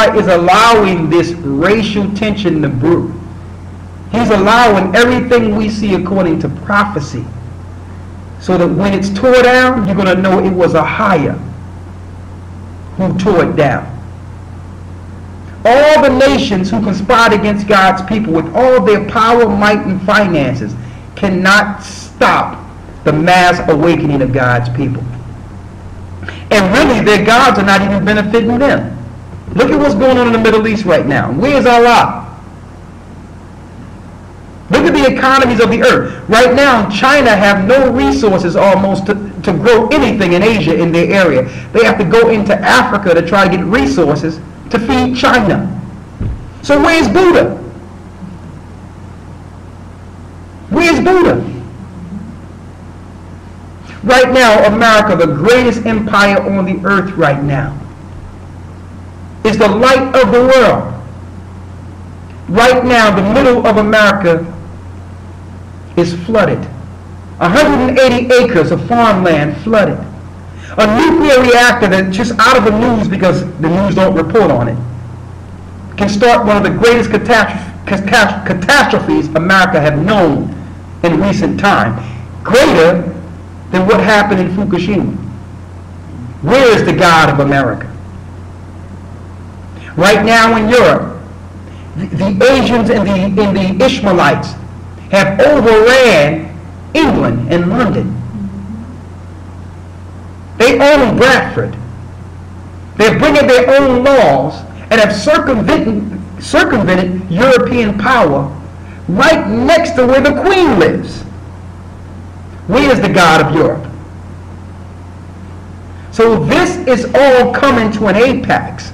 God is allowing this racial tension to brew. He's allowing everything we see according to prophecy, so that when it's tore down, you're going to know it was a higher who tore it down. All the nations who conspired against God's people with all their power, might, and finances cannot stop the mass awakening of God's people. And really, their gods are not even benefiting them. Look at what's going on in the Middle East right now. Where's Allah? Look at the economies of the earth. Right now, China have no resources almost to grow anything in Asia in their area. They have to go into Africa to try to get resources to feed China. So where's Buddha? Where's Buddha? Right now, America, the greatest empire on the earth right now, is the light of the world. Right now, the middle of America is flooded. 180 acres of farmland flooded. A nuclear reactor that's just out of the news because the news don't report on it can start one of the greatest catastrophes America have known in recent time, greater than what happened in Fukushima. Where is the God of America? Right now in Europe, the Asians and the Ishmaelites have overran England and London. They own Bradford. They're bringing their own laws and have circumvented European power right next to where the Queen lives. Where is the God of Europe? So this is all coming to an apex.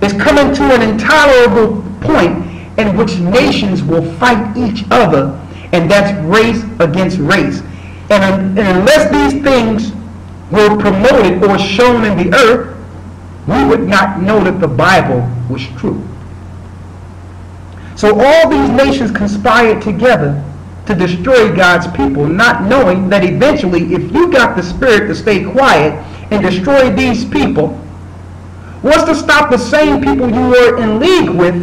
It's coming to an intolerable point in which nations will fight each other, and that's race against race. And unless these things were promoted or shown in the earth, we would not know that the Bible was true. So all these nations conspired together to destroy God's people, not knowing that eventually, if you got the spirit to stay quiet and destroy these people, what's to stop the same people you were in league with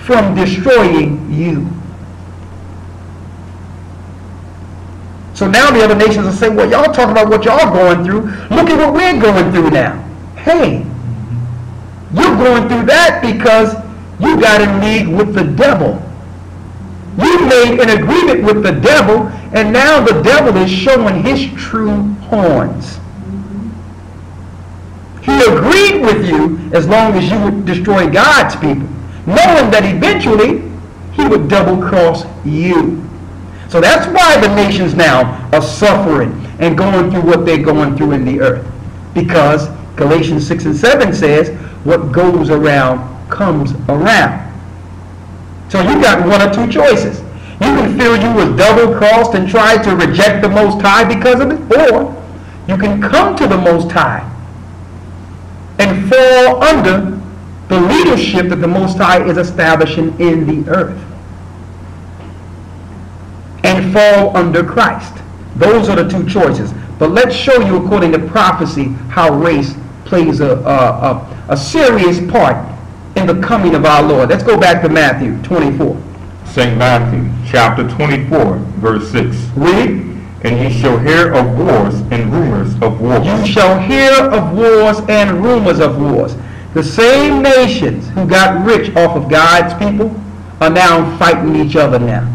from destroying you? So now the other nations will say, well, y'all talking about what y'all going through. Look at what we're going through now. Hey, you're going through that because you got in league with the devil. You made an agreement with the devil, and now the devil is showing his true horns. He agreed with you as long as you would destroy God's people, knowing that eventually he would double-cross you. So that's why the nations now are suffering and going through what they're going through in the earth. Because Galatians 6 and 7 says, what goes around comes around. So you got one or two choices. You can feel you was double-crossed and try to reject the Most High because of it, or you can come to the Most High and fall under the leadership that the Most High is establishing in the earth, and fall under Christ. Those are the two choices. But let's show you, according to prophecy, how race plays a serious part in the coming of our Lord. Let's go back to Matthew 24. St. Matthew chapter 24, verse 6. Read. And ye shall hear of wars and rumors of wars. You shall hear of wars and rumors of wars. The same nations who got rich off of God's people are now fighting each other now.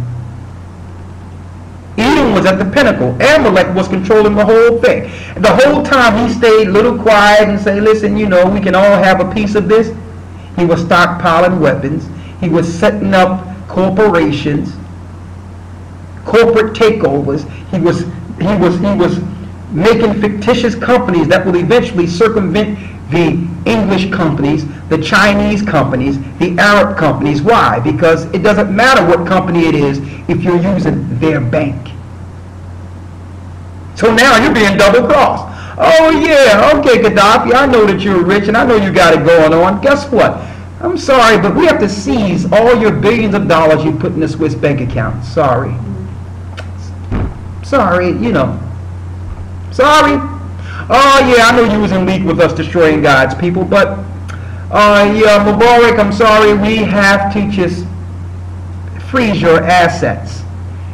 Edom was at the pinnacle. Amalek was controlling the whole thing. The whole time he stayed a little quiet and say, listen, you know, we can all have a piece of this. He was stockpiling weapons. He was setting up corporations, corporate takeovers. He was making fictitious companies that will eventually circumvent the English companies, the Chinese companies, the Arab companies. Why? Because it doesn't matter what company it is if you're using their bank. So now you're being double-crossed. Oh yeah, okay, Gaddafi, I know that you're rich and I know you got it going on. Guess what? I'm sorry, but we have to seize all your billions of dollars you put in the Swiss bank account. Sorry. Sorry, you know. Sorry. Oh yeah, I know you was in league with us destroying God's people, but Yeah, Mubarak, I'm sorry, we have to just freeze your assets.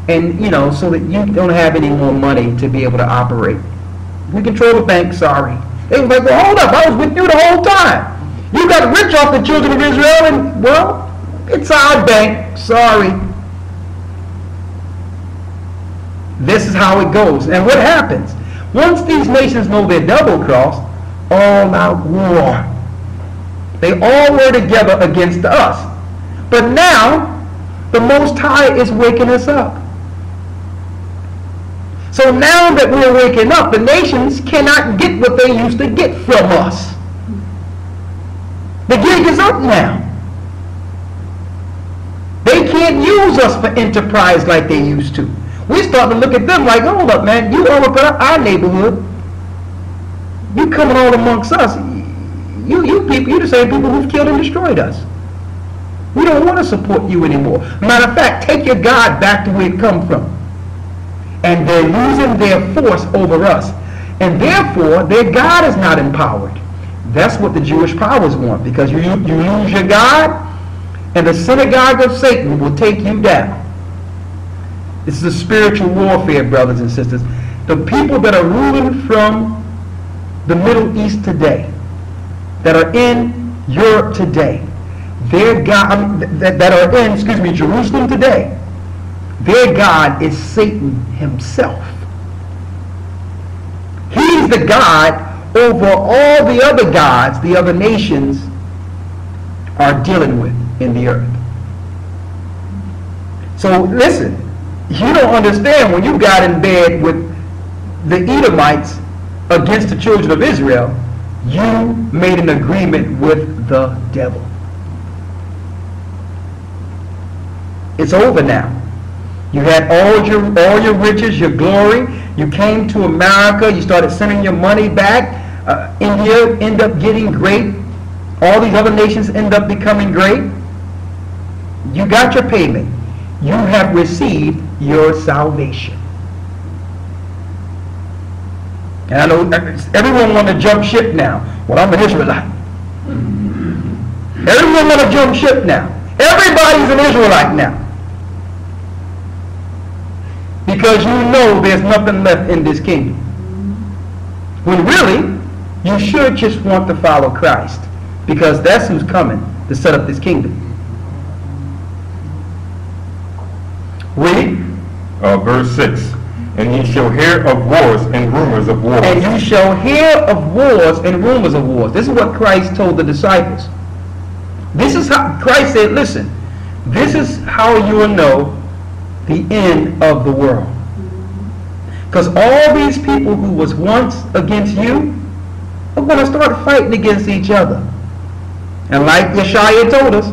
And, you know, so that you don't have any more money to be able to operate. We control the bank, sorry. They was like, well, hold up, I was with you the whole time. You got rich off the children of Israel, and, well, it's our bank, sorry. This is how it goes. And what happens? Once these nations know they're double-crossed, all out war. They all were together against us. But now, the Most High is waking us up. So now that we're waking up, the nations cannot get what they used to get from us. The gig is up now. They can't use us for enterprise like they used to. We start to look at them like, hold up, man, you all up in our neighborhood. You coming all amongst us. You people, you the same people who've killed and destroyed us. We don't want to support you anymore. Matter of fact, take your God back to where it come from. And they're losing their force over us. And therefore, their God is not empowered. That's what the Jewish powers want. Because you lose your God, and the synagogue of Satan will take you down. This is a spiritual warfare, brothers and sisters. The people that are ruling from the Middle East today, that are in Europe today, their God, that are in, Jerusalem today, their God is Satan himself. He's the God over all the other gods the other nations are dealing with in the earth. So listen, you don't understand when you got in bed with the Edomites against the children of Israel, you made an agreement with the devil. It's over now. You had all your riches, your glory. You came to America. You started sending your money back. India ended up getting great. All these other nations end up becoming great. You got your payment. You have received your salvation. And I know everyone want to jump ship now. Well, I'm an Israelite. Everyone want to jump ship now. Everybody's an Israelite now. Because you know there's nothing left in this kingdom. When really, you should just want to follow Christ. Because that's who's coming to set up this kingdom. Read. Verse 6. And ye shall hear of wars and rumors of wars. And you shall hear of wars and rumors of wars. This is what Christ told the disciples. This is how Christ said, listen, this is how you will know the end of the world. Because all these people who was once against you are going to start fighting against each other. And like Yeshaya told us,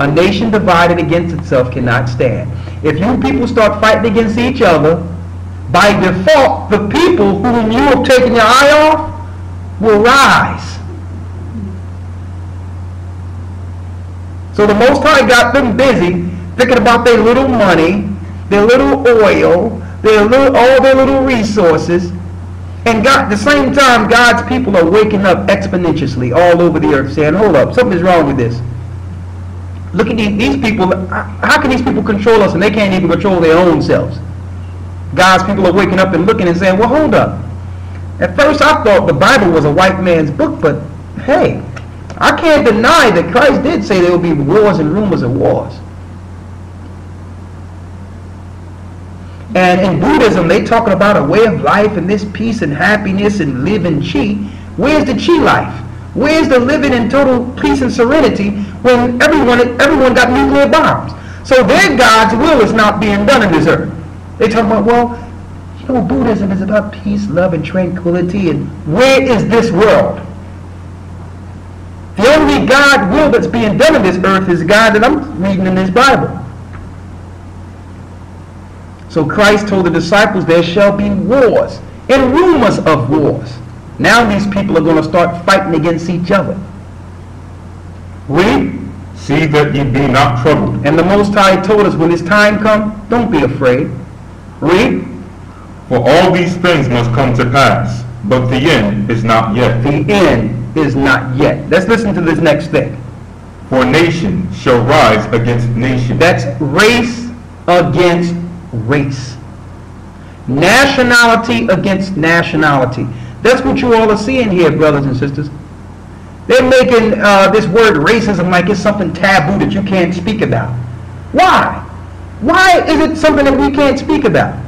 a nation divided against itself cannot stand. If you people start fighting against each other, by default, the people whom you have taken your eye off will rise. So the Most High got them busy thinking about their little money, their little oil, all their little resources. And at the same time, God's people are waking up exponentially all over the earth saying, hold up, something's wrong with this. Look at these people. How can these people control us and they can't even control their own selves? God's people are waking up and looking and saying, well, hold up. At first I thought the Bible was a white man's book, but hey, I can't deny that Christ did say there will be wars and rumors of wars. And in Buddhism, they talking about a way of life and this peace and happiness and living chi. Where's the chi life? Where's the living in total peace and serenity when everyone got nuclear bombs? So their God's will is not being done in this earth. They talk about, well, you know, Buddhism is about peace, love, and tranquility. And where is this world? The only God will that's being done in this earth is God that I'm reading in this Bible. So Christ told the disciples there shall be wars and rumors of wars. Now these people are going to start fighting against each other. Read. See that ye be not troubled. And the Most High told us when this time comes, don't be afraid. Read. For all these things must come to pass, but the end is not yet. The end is not yet. Let's listen to this next thing. For nation shall rise against nation. That's race against race. Nationality against nationality. That's what you all are seeing here, brothers and sisters. They're making this word racism like it's something taboo that you can't speak about. Why? Why is it something that we can't speak about?